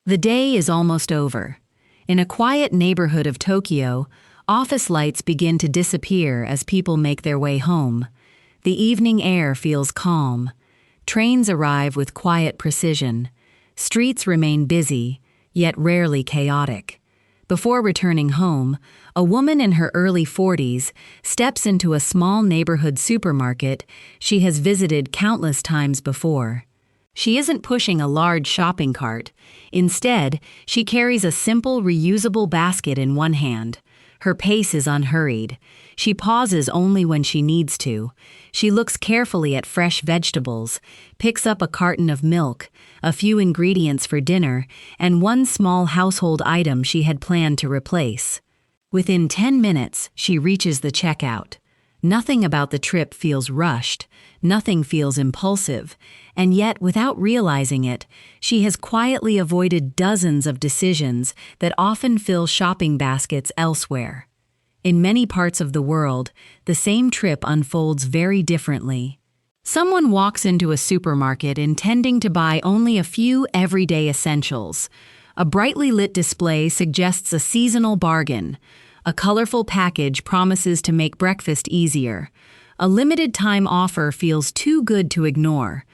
The day is almost over. In a quiet neighborhood of Tokyo, office lights begin to disappear as people make their way home. The evening air feels calm. Trains arrive with quiet precision. Streets remain busy, yet rarely chaotic. Before returning home, a woman in her early 40s steps into a small neighborhood supermarket she has visited countless times before. She isn't pushing a large shopping cart. Instead, she carries a simple, reusable basket in one hand. Her pace is unhurried. She pauses only when she needs to. She looks carefully at fresh vegetables, picks up a carton of milk, a few ingredients for dinner, and one small household item she had planned to replace. Within 10 minutes, she reaches the checkout. Nothing about the trip feels rushed, nothing feels impulsive, and yet, without realizing it, she has quietly avoided dozens of decisions that often fill shopping baskets elsewhere. In many parts of the world, the same trip unfolds very differently. Someone walks into a supermarket intending to buy only a few everyday essentials. A brightly lit display suggests a seasonal bargain. A colorful package promises to make breakfast easier. A limited-time offer feels too good to ignore.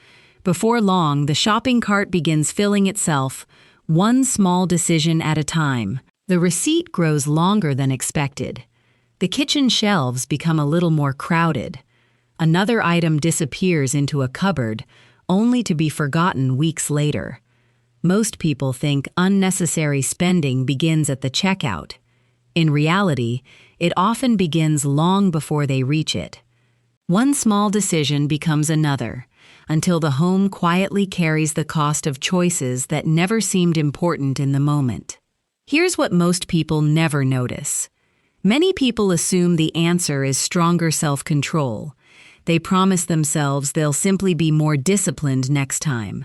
Before long, the shopping cart begins filling itself, one small decision at a time. The receipt grows longer than expected. The kitchen shelves become a little more crowded. Another item disappears into a cupboard, only to be forgotten weeks later. Most people think unnecessary spending begins at the checkout. In reality, it often begins long before they reach it. One small decision becomes another, until the home quietly carries the cost of choices that never seemed important in the moment. Here's what most people never notice. Many people assume the answer is stronger self-control. They promise themselves they'll simply be more disciplined next time.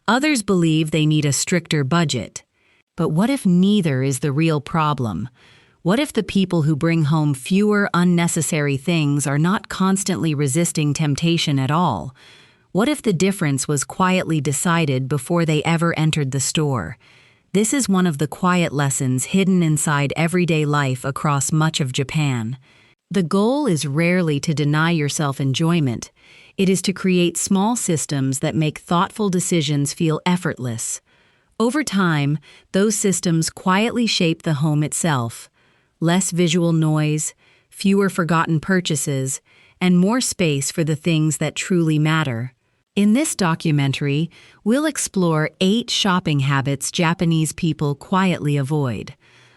Others believe they need a stricter budget. But what if neither is the real problem? What if the people who bring home fewer unnecessary things are not constantly resisting temptation at all? What if the difference was quietly decided before they ever entered the store? This is one of the quiet lessons hidden inside everyday life across much of Japan. The goal is rarely to deny yourself enjoyment. It is to create small systems that make thoughtful decisions feel effortless. Over time, those systems quietly shape the home itself. Less visual noise, fewer forgotten purchases, and more space for the things that truly matter. In this documentary, we'll explore 8 shopping habits Japanese people quietly avoid.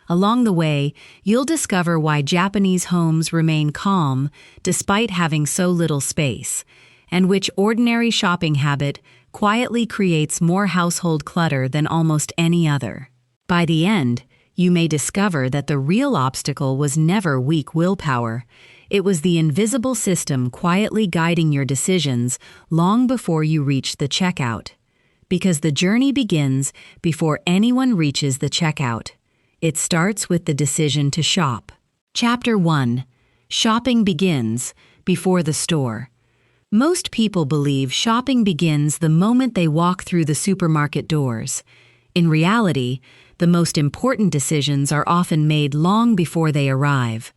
Along the way, you'll discover why Japanese homes remain calm despite having so little space, and which ordinary shopping habit quietly creates more household clutter than almost any other. By the end, you may discover that the real obstacle was never weak willpower. It was the invisible system quietly guiding your decisions long before you reached the checkout. Because the journey begins before anyone reaches the checkout. It starts with the decision to shop. Chapter 1. Shopping begins before the store. Most people believe shopping begins the moment they walk through the supermarket doors. In reality, the most important decisions are often made long before they arrive.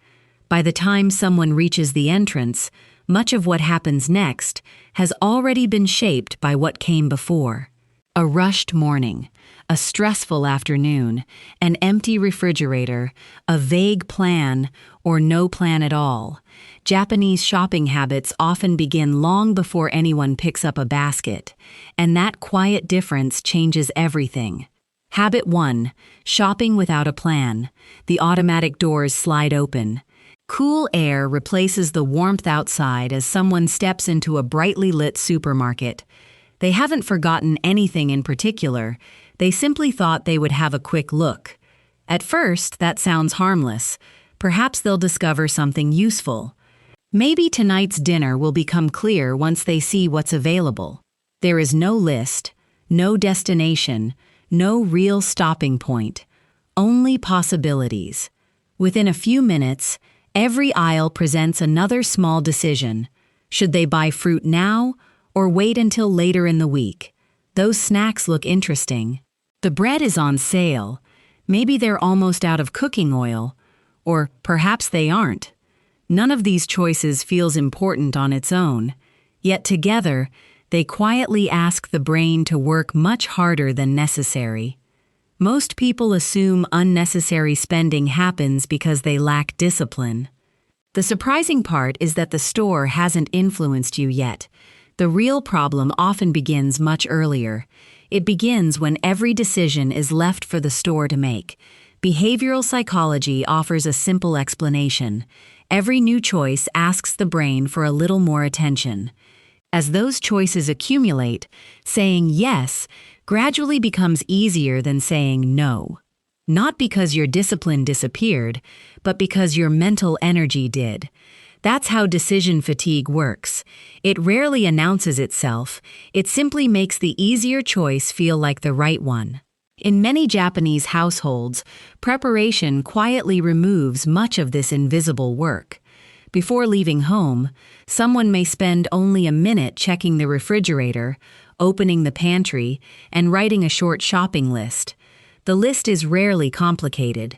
By the time someone reaches the entrance, much of what happens next has already been shaped by what came before. A rushed morning, a stressful afternoon, an empty refrigerator, a vague plan, or no plan at all. Japanese shopping habits often begin long before anyone picks up a basket, and that quiet difference changes everything. Habit 1. Shopping without a plan. The automatic doors slide open. Cool air replaces the warmth outside as someone steps into a brightly lit supermarket. They haven't forgotten anything in particular. They simply thought they would have a quick look. At first, that sounds harmless. Perhaps they'll discover something useful. Maybe tonight's dinner will become clear once they see what's available. There is no list, no destination, no real stopping point, only possibilities. Within a few minutes, every aisle presents another small decision. Should they buy fruit now or wait until later in the week? Those snacks look interesting. The bread is on sale. Maybe they're almost out of cooking oil. Or perhaps they aren't. None of these choices feels important on its own. Yet together, they quietly ask the brain to work much harder than necessary. Most people assume unnecessary spending happens because they lack discipline. The surprising part is that the store hasn't influenced you yet. The real problem often begins much earlier. It begins when every decision is left for the store to make. Behavioral psychology offers a simple explanation. Every new choice asks the brain for a little more attention. As those choices accumulate, saying yes gradually becomes easier than saying no. Not because your discipline disappeared, but because your mental energy did. That's how decision fatigue works. It rarely announces itself. It simply makes the easier choice feel like the right one. In many Japanese households, preparation quietly removes much of this invisible work. Before leaving home, someone may spend only a minute checking the refrigerator, opening the pantry, and writing a short shopping list. The list is rarely complicated.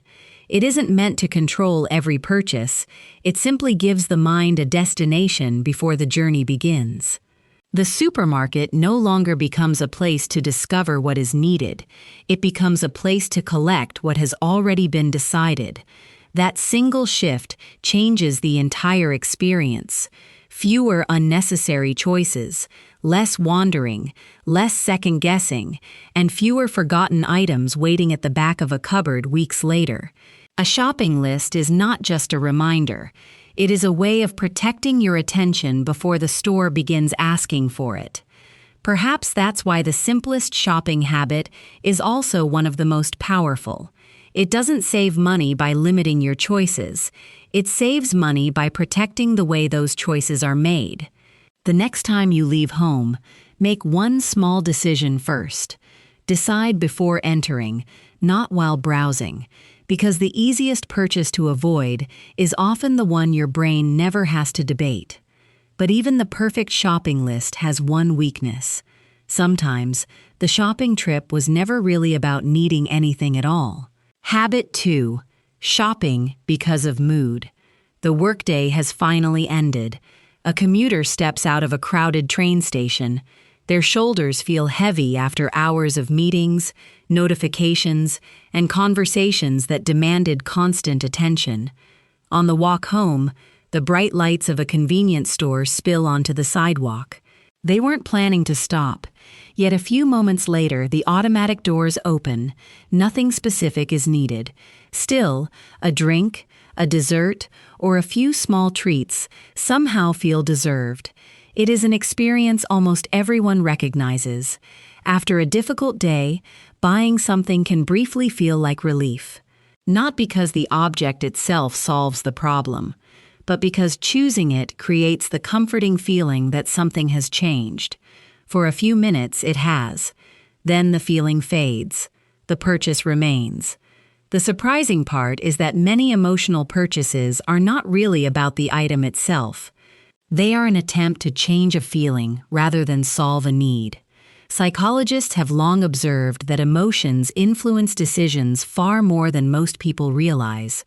It isn't meant to control every purchase. It simply gives the mind a destination before the journey begins. The supermarket no longer becomes a place to discover what is needed. It becomes a place to collect what has already been decided. That single shift changes the entire experience. Fewer unnecessary choices, less wandering, less second-guessing, and fewer forgotten items waiting at the back of a cupboard weeks later. A shopping list is not just a reminder. It is a way of protecting your attention before the store begins asking for it. Perhaps that's why the simplest shopping habit is also one of the most powerful. It doesn't save money by limiting your choices. It saves money by protecting the way those choices are made. The next time you leave home, make one small decision first. Decide before entering, not while browsing, because the easiest purchase to avoid is often the one your brain never has to debate. But even the perfect shopping list has one weakness. Sometimes, the shopping trip was never really about needing anything at all. Habit 2. Shopping because of mood. The workday has finally ended. A commuter steps out of a crowded train station. Their shoulders feel heavy after hours of meetings, notifications, and conversations that demanded constant attention. On the walk home, the bright lights of a convenience store spill onto the sidewalk. They weren't planning to stop. Yet a few moments later, the automatic doors open. Nothing specific is needed. Still, a drink, a dessert, or a few small treats somehow feel deserved. It is an experience almost everyone recognizes. After a difficult day, buying something can briefly feel like relief. Not because the object itself solves the problem, but because choosing it creates the comforting feeling that something has changed. For a few minutes, it has. Then the feeling fades. The purchase remains. The surprising part is that many emotional purchases are not really about the item itself. They are an attempt to change a feeling rather than solve a need. Psychologists have long observed that emotions influence decisions far more than most people realize.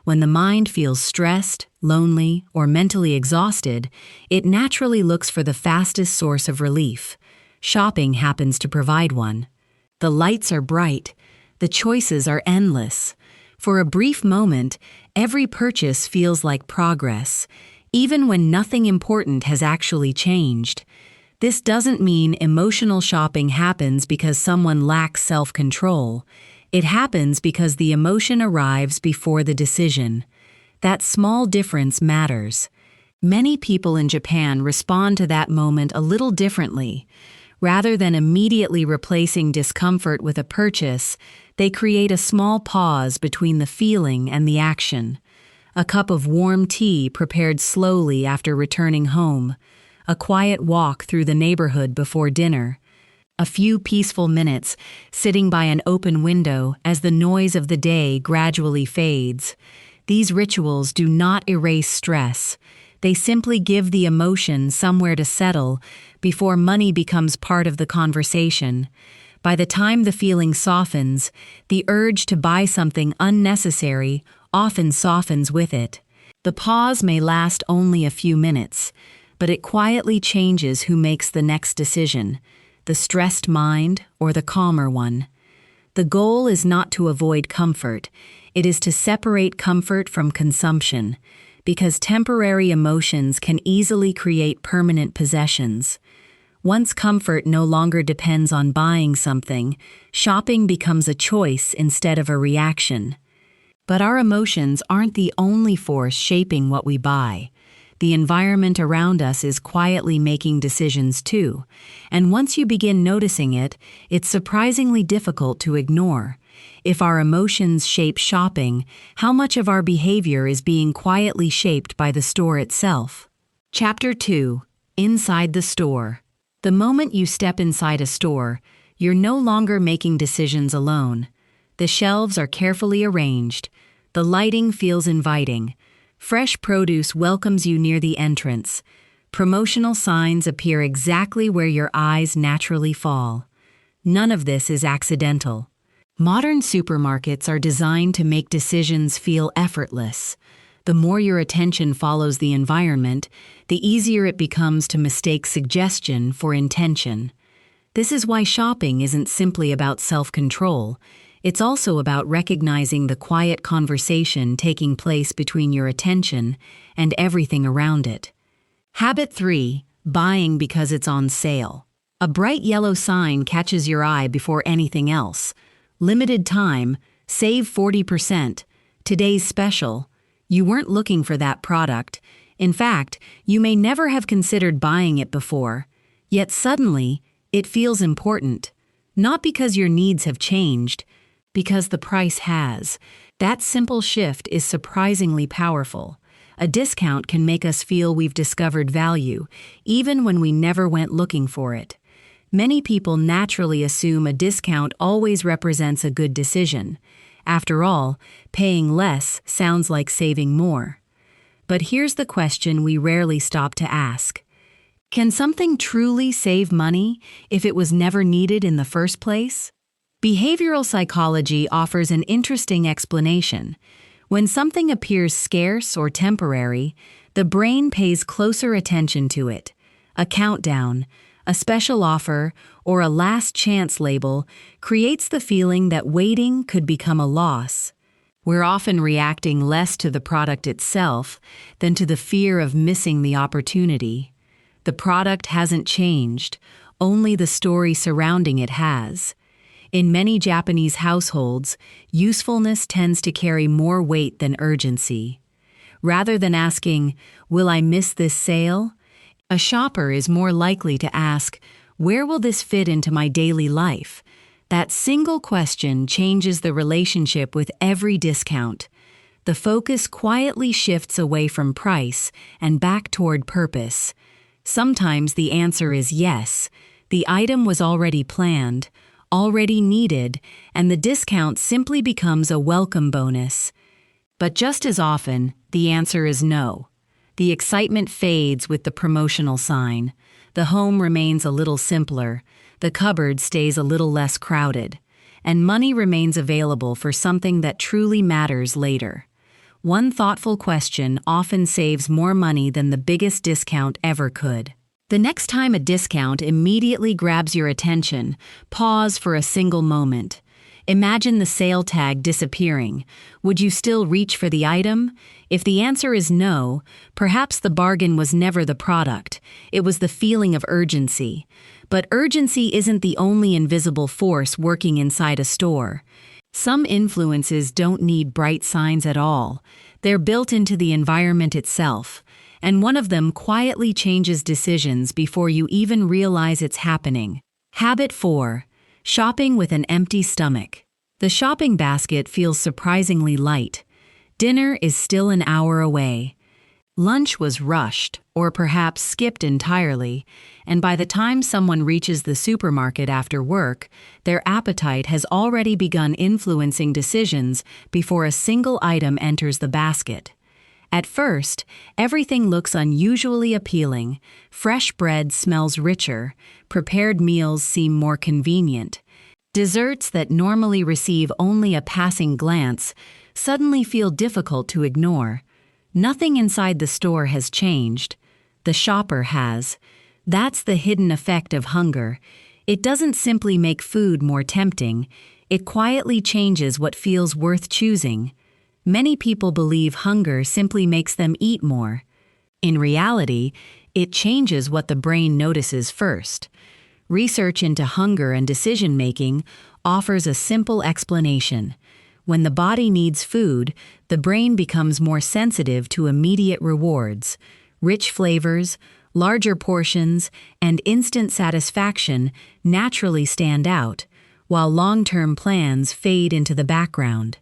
When the mind feels stressed, lonely, or mentally exhausted, it naturally looks for the fastest source of relief. Shopping happens to provide one. The lights are bright. The choices are endless. For a brief moment, every purchase feels like progress, even when nothing important has actually changed. This doesn't mean emotional shopping happens because someone lacks self-control. It happens because the emotion arrives before the decision. That small difference matters. Many people in Japan respond to that moment a little differently. Rather than immediately replacing discomfort with a purchase, they create a small pause between the feeling and the action. A cup of warm tea prepared slowly after returning home. A quiet walk through the neighborhood before dinner. A few peaceful minutes sitting by an open window as the noise of the day gradually fades. These rituals do not erase stress. They simply give the emotion somewhere to settle before money becomes part of the conversation. By the time the feeling softens, the urge to buy something unnecessary often softens with it. The pause may last only a few minutes, but it quietly changes who makes the next decision, the stressed mind or the calmer one. The goal is not to avoid comfort, it is to separate comfort from consumption, because temporary emotions can easily create permanent possessions. Once comfort no longer depends on buying something, shopping becomes a choice instead of a reaction. But our emotions aren't the only force shaping what we buy. The environment around us is quietly making decisions too, and once you begin noticing it, it's surprisingly difficult to ignore. If our emotions shape shopping, how much of our behavior is being quietly shaped by the store itself? Chapter 2. Inside the store. The moment you step inside a store, you're no longer making decisions alone. The shelves are carefully arranged. The lighting feels inviting. Fresh produce welcomes you near the entrance. Promotional signs appear exactly where your eyes naturally fall. None of this is accidental. Modern supermarkets are designed to make decisions feel effortless. The more your attention follows the environment, the easier it becomes to mistake suggestion for intention. This is why shopping isn't simply about self-control. It's also about recognizing the quiet conversation taking place between your attention and everything around it. Habit 3. Buying because it's on sale. A bright yellow sign catches your eye before anything else. Limited time, save 40%, today's special. You weren't looking for that product. In fact, you may never have considered buying it before. Yet suddenly, it feels important. Not because your needs have changed, because the price has. That simple shift is surprisingly powerful. A discount can make us feel we've discovered value, even when we never went looking for it. Many people naturally assume a discount always represents a good decision. After all, paying less sounds like saving more. But here's the question we rarely stop to ask. Can something truly save money if it was never needed in the first place? Behavioral psychology offers an interesting explanation. When something appears scarce or temporary, the brain pays closer attention to it. A countdown, a special offer, or a last chance label creates the feeling that waiting could become a loss. We're often reacting less to the product itself than to the fear of missing the opportunity. The product hasn't changed, only the story surrounding it has. In many Japanese households, usefulness tends to carry more weight than urgency. Rather than asking, "Will I miss this sale?" a shopper is more likely to ask, "Where will this fit into my daily life?" That single question changes the relationship with every discount. The focus quietly shifts away from price and back toward purpose. Sometimes the answer is yes. The item was already planned, already needed, and the discount simply becomes a welcome bonus. But just as often, the answer is no. The excitement fades with the promotional sign. The home remains a little simpler, the cupboard stays a little less crowded, and money remains available for something that truly matters later. One thoughtful question often saves more money than the biggest discount ever could. The next time a discount immediately grabs your attention, pause for a single moment. Imagine the sale tag disappearing. Would you still reach for the item? If the answer is no, perhaps the bargain was never the product. It was the feeling of urgency. But urgency isn't the only invisible force working inside a store. Some influences don't need bright signs at all. They're built into the environment itself. And one of them quietly changes decisions before you even realize it's happening. Habit 4. Shopping with an empty stomach. The shopping basket feels surprisingly light. Dinner is still an hour away. Lunch was rushed, or perhaps skipped entirely, and by the time someone reaches the supermarket after work, their appetite has already begun influencing decisions before a single item enters the basket. At first, everything looks unusually appealing. Fresh bread smells richer, prepared meals seem more convenient. Desserts that normally receive only a passing glance suddenly feel difficult to ignore. Nothing inside the store has changed. The shopper has. That's the hidden effect of hunger. It doesn't simply make food more tempting, it quietly changes what feels worth choosing. Many people believe hunger simply makes them eat more. In reality, it changes what the brain notices first. Research into hunger and decision-making offers a simple explanation. When the body needs food, the brain becomes more sensitive to immediate rewards. Rich flavors, larger portions, and instant satisfaction naturally stand out, while long-term plans fade into the background.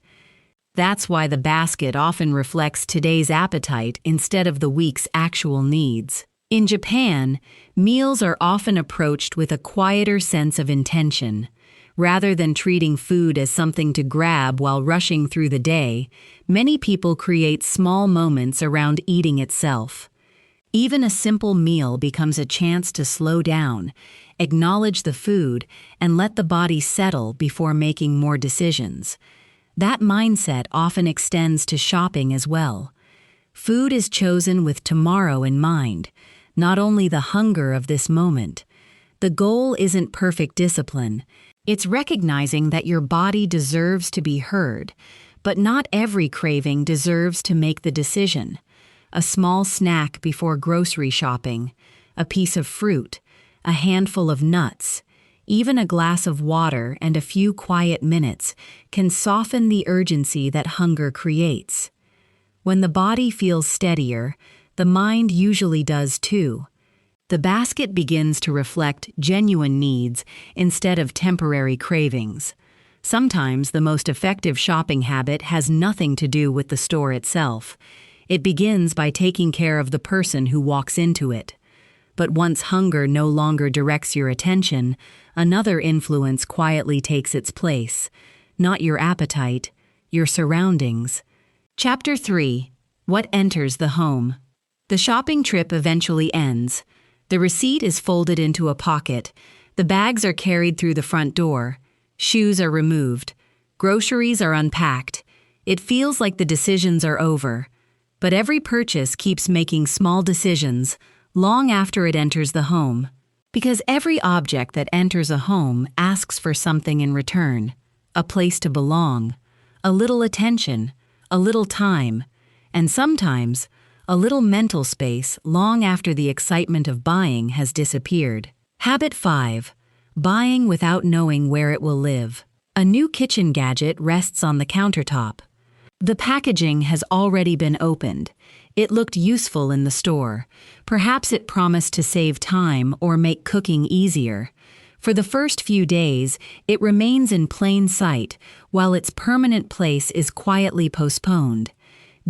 That's why the basket often reflects today's appetite instead of the week's actual needs. In Japan, meals are often approached with a quieter sense of intention. Rather than treating food as something to grab while rushing through the day, many people create small moments around eating itself. Even a simple meal becomes a chance to slow down, acknowledge the food, and let the body settle before making more decisions. That mindset often extends to shopping as well. Food is chosen with tomorrow in mind, not only the hunger of this moment. The goal isn't perfect discipline. It's recognizing that your body deserves to be heard, but not every craving deserves to make the decision. A small snack before grocery shopping, a piece of fruit, a handful of nuts, even a glass of water and a few quiet minutes can soften the urgency that hunger creates. When the body feels steadier, the mind usually does too. The basket begins to reflect genuine needs instead of temporary cravings. Sometimes the most effective shopping habit has nothing to do with the store itself. It begins by taking care of the person who walks into it. But once hunger no longer directs your attention, another influence quietly takes its place. Not your appetite, your surroundings. Chapter 3. What enters the home? The shopping trip eventually ends. The receipt is folded into a pocket. The bags are carried through the front door. Shoes are removed. Groceries are unpacked. It feels like the decisions are over. But every purchase keeps making small decisions long after it enters the home. Because every object that enters a home asks for something in return. A place to belong, a little attention, a little time, and sometimes a little mental space long after the excitement of buying has disappeared. Habit 5. Buying without knowing where it will live. A new kitchen gadget rests on the countertop. The packaging has already been opened. It looked useful in the store. Perhaps it promised to save time or make cooking easier. For the first few days, it remains in plain sight, while its permanent place is quietly postponed.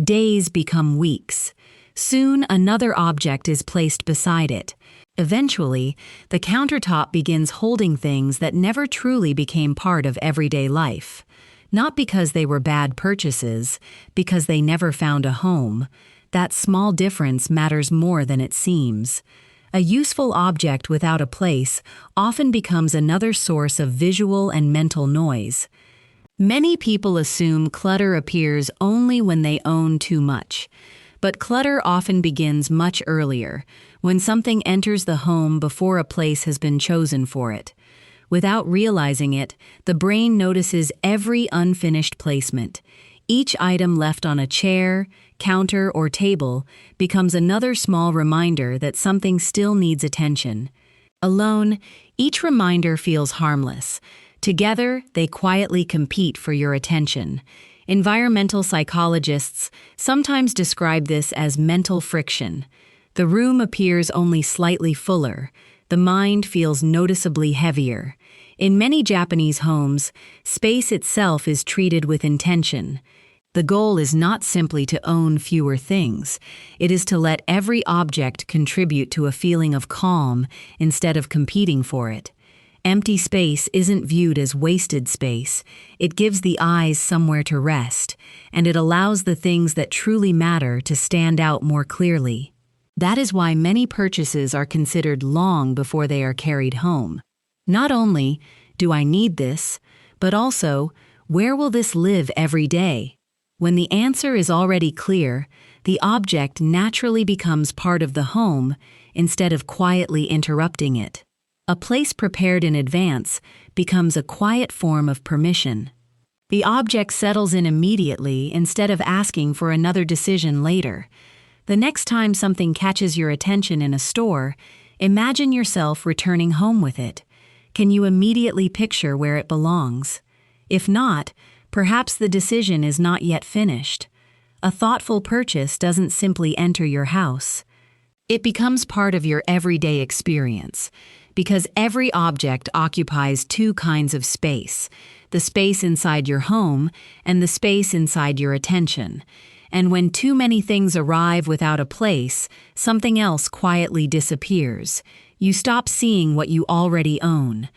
Days become weeks. Soon another object is placed beside it. Eventually, the countertop begins holding things that never truly became part of everyday life. Not because they were bad purchases, because they never found a home. That small difference matters more than it seems. A useful object without a place often becomes another source of visual and mental noise. Many people assume clutter appears only when they own too much. But clutter often begins much earlier, when something enters the home before a place has been chosen for it. Without realizing it, the brain notices every unfinished placement. Each item left on a chair, counter, or table becomes another small reminder that something still needs attention. Alone, each reminder feels harmless. Together, they quietly compete for your attention. Environmental psychologists sometimes describe this as mental friction. The room appears only slightly fuller. The mind feels noticeably heavier. In many Japanese homes, space itself is treated with intention. The goal is not simply to own fewer things. It is to let every object contribute to a feeling of calm instead of competing for it. Empty space isn't viewed as wasted space. It gives the eyes somewhere to rest, and it allows the things that truly matter to stand out more clearly. That is why many purchases are considered long before they are carried home. Not only do I need this? But also, where will this live every day? When the answer is already clear, the object naturally becomes part of the home instead of quietly interrupting it. A place prepared in advance becomes a quiet form of permission. The object settles in immediately instead of asking for another decision later. The next time something catches your attention in a store, imagine yourself returning home with it. Can you immediately picture where it belongs? If not, perhaps the decision is not yet finished. A thoughtful purchase doesn't simply enter your house. It becomes part of your everyday experience, because every object occupies two kinds of space: the space inside your home and the space inside your attention. And when too many things arrive without a place, something else quietly disappears. You stop seeing what you already own.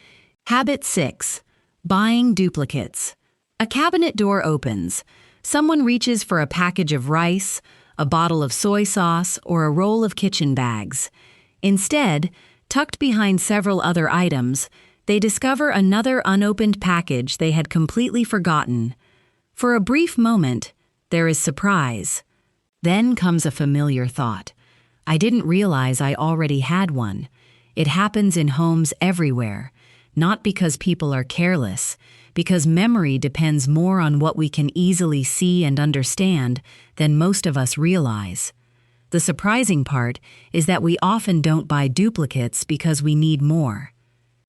Habit 6. Buying duplicates. A cabinet door opens. Someone reaches for a package of rice, a bottle of soy sauce, or a roll of kitchen bags. Instead, tucked behind several other items, they discover another unopened package they had completely forgotten. For a brief moment, there is surprise. Then comes a familiar thought. I didn't realize I already had one. It happens in homes everywhere, not because people are careless, because memory depends more on what we can easily see and understand than most of us realize. The surprising part is that we often don't buy duplicates because we need more.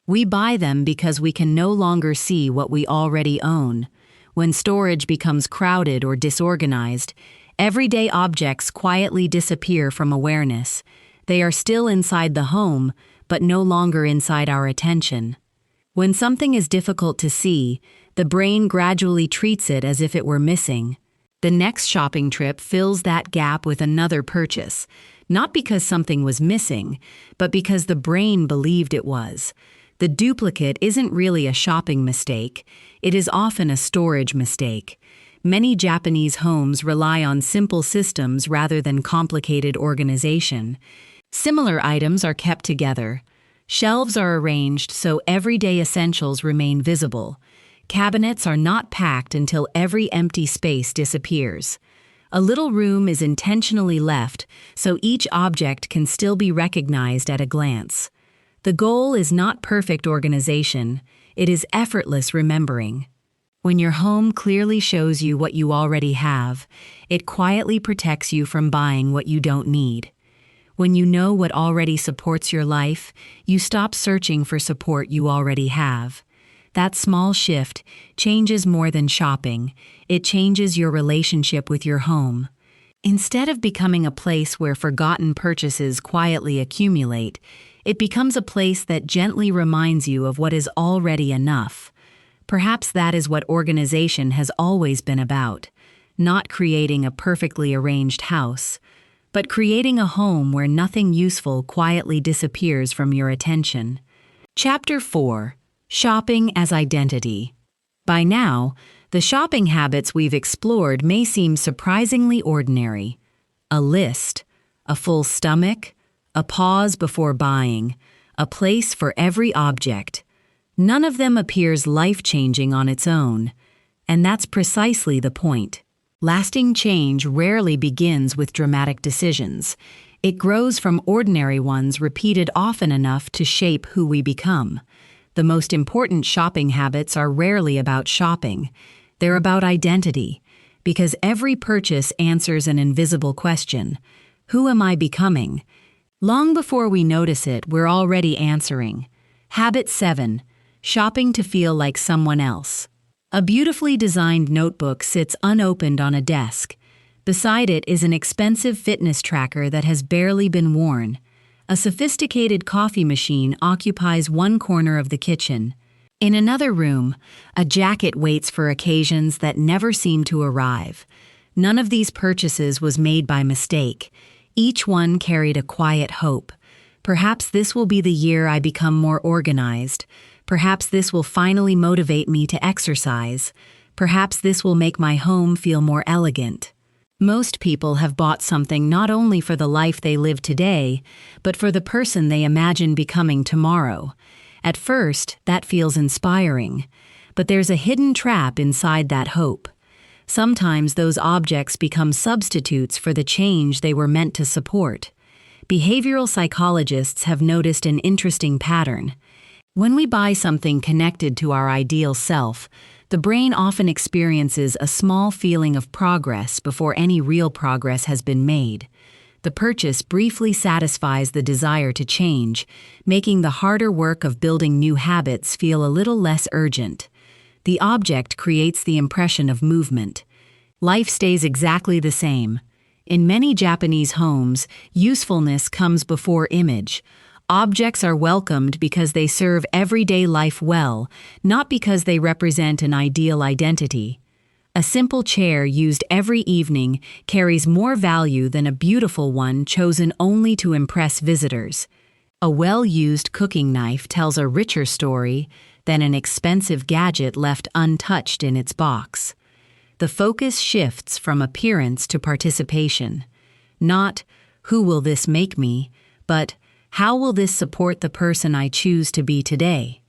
We buy them because we can no longer see what we already own. When storage becomes crowded or disorganized, everyday objects quietly disappear from awareness. They are still inside the home, but no longer inside our attention. When something is difficult to see, the brain gradually treats it as if it were missing. The next shopping trip fills that gap with another purchase, not because something was missing, but because the brain believed it was. The duplicate isn't really a shopping mistake. It is often a storage mistake. Many Japanese homes rely on simple systems rather than complicated organization. Similar items are kept together. Shelves are arranged so everyday essentials remain visible. Cabinets are not packed until every empty space disappears. A little room is intentionally left so each object can still be recognized at a glance. The goal is not perfect organization, it is effortless remembering. When your home clearly shows you what you already have, it quietly protects you from buying what you don't need. When you know what already supports your life, you stop searching for support you already have. That small shift changes more than shopping. It changes your relationship with your home. Instead of becoming a place where forgotten purchases quietly accumulate, it becomes a place that gently reminds you of what is already enough. Perhaps that is what organization has always been about, not creating a perfectly arranged house, but creating a home where nothing useful quietly disappears from your attention. Chapter 4. Shopping as Identity. By now, the shopping habits we've explored may seem surprisingly ordinary. A list, a full stomach, a pause before buying, a place for every object. None of them appears life-changing on its own, and that's precisely the point. Lasting change rarely begins with dramatic decisions. It grows from ordinary ones repeated often enough to shape who we become. The most important shopping habits are rarely about shopping. They're about identity, because every purchase answers an invisible question. Who am I becoming? Long before we notice it, we're already answering. Habit 7. Shopping to feel like someone else. A beautifully designed notebook sits unopened on a desk. Beside it is an expensive fitness tracker that has barely been worn. A sophisticated coffee machine occupies one corner of the kitchen. In another room, a jacket waits for occasions that never seem to arrive. None of these purchases was made by mistake. Each one carried a quiet hope. Perhaps this will be the year I become more organized. Perhaps this will finally motivate me to exercise. Perhaps this will make my home feel more elegant. Most people have bought something not only for the life they live today, but for the person they imagine becoming tomorrow. At first, that feels inspiring, but there's a hidden trap inside that hope. Sometimes those objects become substitutes for the change they were meant to support. Behavioral psychologists have noticed an interesting pattern. When we buy something connected to our ideal self, the brain often experiences a small feeling of progress before any real progress has been made. The purchase briefly satisfies the desire to change, making the harder work of building new habits feel a little less urgent. The object creates the impression of movement. Life stays exactly the same. In many Japanese homes, usefulness comes before image. Objects are welcomed because they serve everyday life well, not because they represent an ideal identity. A simple chair used every evening carries more value than a beautiful one chosen only to impress visitors. A well-used cooking knife tells a richer story than an expensive gadget left untouched in its box. The focus shifts from appearance to participation. Not, "Who will this make me?" but, "How will this support the person I choose to be today?"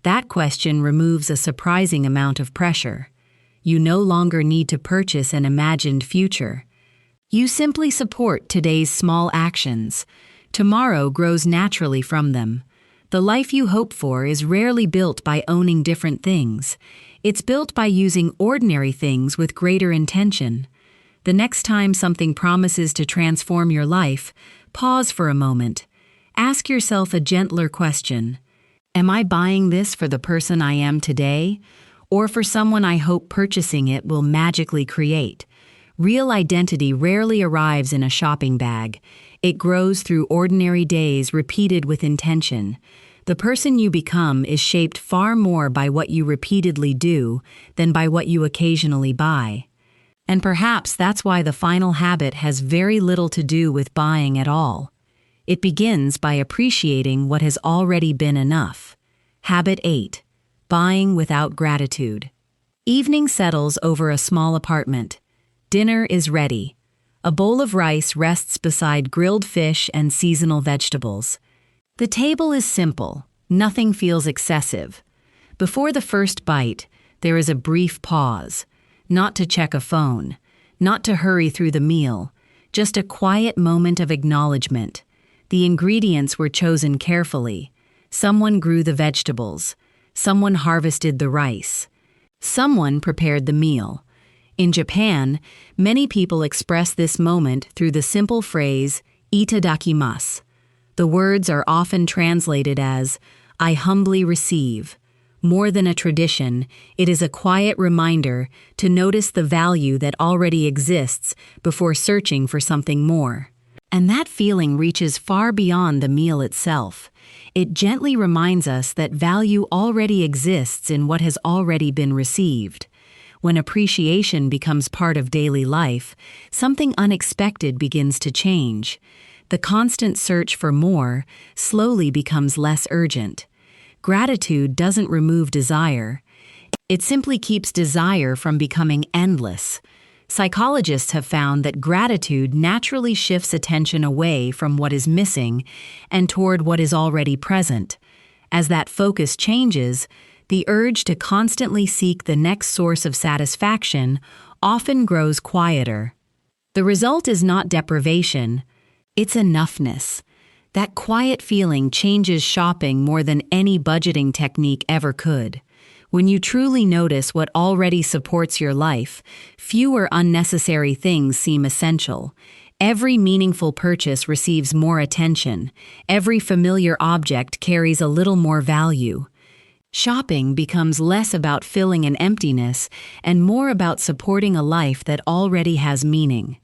That question removes a surprising amount of pressure. You no longer need to purchase an imagined future. You simply support today's small actions. Tomorrow grows naturally from them. The life you hope for is rarely built by owning different things. It's built by using ordinary things with greater intention. The next time something promises to transform your life, pause for a moment. Ask yourself a gentler question. Am I buying this for the person I am today, or for someone I hope purchasing it will magically create? Real identity rarely arrives in a shopping bag. It grows through ordinary days repeated with intention. The person you become is shaped far more by what you repeatedly do than by what you occasionally buy. And perhaps that's why the final habit has very little to do with buying at all. It begins by appreciating what has already been enough. Habit 8. Buying without gratitude. Evening settles over a small apartment. Dinner is ready. A bowl of rice rests beside grilled fish and seasonal vegetables. The table is simple. Nothing feels excessive. Before the first bite, there is a brief pause. Not to check a phone. Not to hurry through the meal. Just a quiet moment of acknowledgement. The ingredients were chosen carefully. Someone grew the vegetables. Someone harvested the rice. Someone prepared the meal. In Japan, many people express this moment through the simple phrase, Itadakimasu. The words are often translated as, "I humbly receive." More than a tradition, it is a quiet reminder to notice the value that already exists before searching for something more. And that feeling reaches far beyond the meal itself. It gently reminds us that value already exists in what has already been received. When appreciation becomes part of daily life, something unexpected begins to change. The constant search for more slowly becomes less urgent. Gratitude doesn't remove desire. It simply keeps desire from becoming endless. Psychologists have found that gratitude naturally shifts attention away from what is missing and toward what is already present. As that focus changes, the urge to constantly seek the next source of satisfaction often grows quieter. The result is not deprivation, it's enoughness. That quiet feeling changes shopping more than any budgeting technique ever could. When you truly notice what already supports your life, fewer unnecessary things seem essential. Every meaningful purchase receives more attention. Every familiar object carries a little more value. Shopping becomes less about filling an emptiness and more about supporting a life that already has meaning.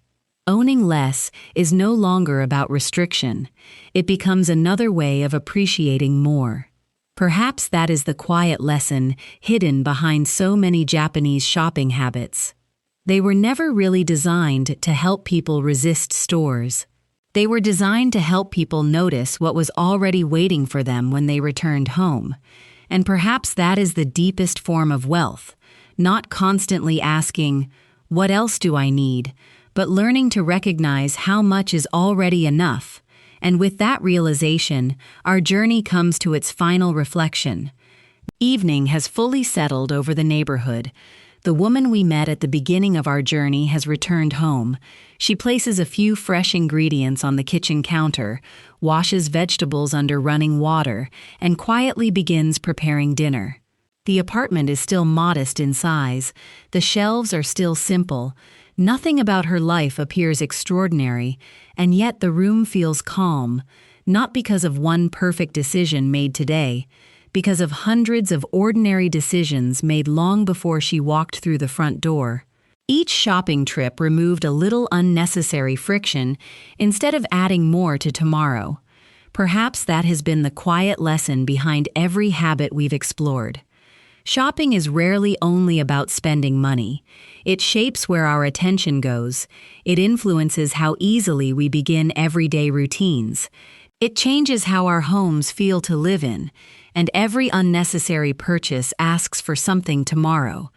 Owning less is no longer about restriction. It becomes another way of appreciating more. Perhaps that is the quiet lesson hidden behind so many Japanese shopping habits. They were never really designed to help people resist stores. They were designed to help people notice what was already waiting for them when they returned home. And perhaps that is the deepest form of wealth, not constantly asking, "What else do I need?" but learning to recognize how much is already enough. And with that realization, our journey comes to its final reflection. Evening has fully settled over the neighborhood. The woman we met at the beginning of our journey has returned home. She places a few fresh ingredients on the kitchen counter, washes vegetables under running water, and quietly begins preparing dinner. The apartment is still modest in size. The shelves are still simple. Nothing about her life appears extraordinary, and yet the room feels calm, not because of one perfect decision made today, because of hundreds of ordinary decisions made long before she walked through the front door. Each shopping trip removed a little unnecessary friction instead of adding more to tomorrow. Perhaps that has been the quiet lesson behind every habit we've explored. Shopping is rarely only about spending money. It shapes where our attention goes. It influences how easily we begin everyday routines. It changes how our homes feel to live in, and every unnecessary purchase asks for something tomorrow.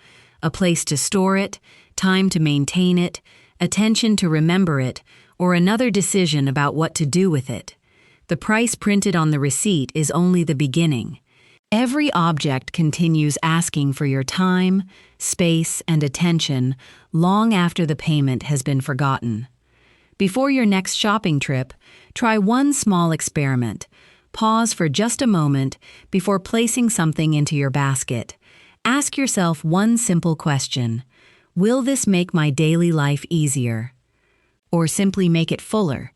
A place to store it, time to maintain it, attention to remember it, or another decision about what to do with it. The price printed on the receipt is only the beginning. Every object continues asking for your time, space, and attention long after the payment has been forgotten. Before your next shopping trip, try one small experiment. Pause for just a moment before placing something into your basket. Ask yourself one simple question: will this make my daily life easier? Or simply make it fuller?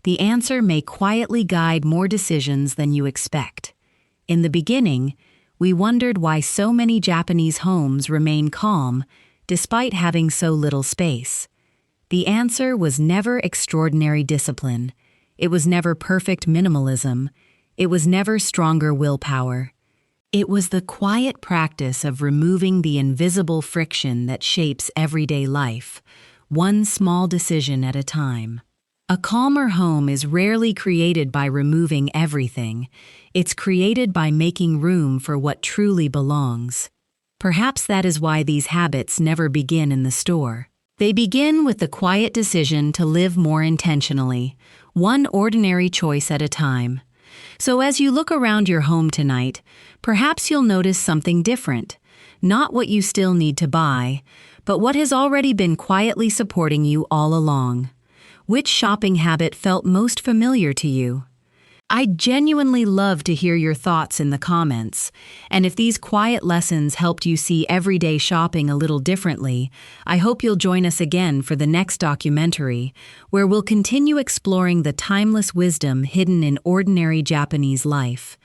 The answer may quietly guide more decisions than you expect. In the beginning, we wondered why so many Japanese homes remain calm despite having so little space. The answer was never extraordinary discipline. It was never perfect minimalism. It was never stronger willpower. It was the quiet practice of removing the invisible friction that shapes everyday life, one small decision at a time. A calmer home is rarely created by removing everything. It's created by making room for what truly belongs. Perhaps that is why these habits never begin in the store. They begin with the quiet decision to live more intentionally, one ordinary choice at a time. So as you look around your home tonight, perhaps you'll notice something different. Not what you still need to buy, but what has already been quietly supporting you all along. Which shopping habit felt most familiar to you? I'd genuinely love to hear your thoughts in the comments. And if these quiet lessons helped you see everyday shopping a little differently, I hope you'll join us again for the next documentary, where we'll continue exploring the timeless wisdom hidden in ordinary Japanese life.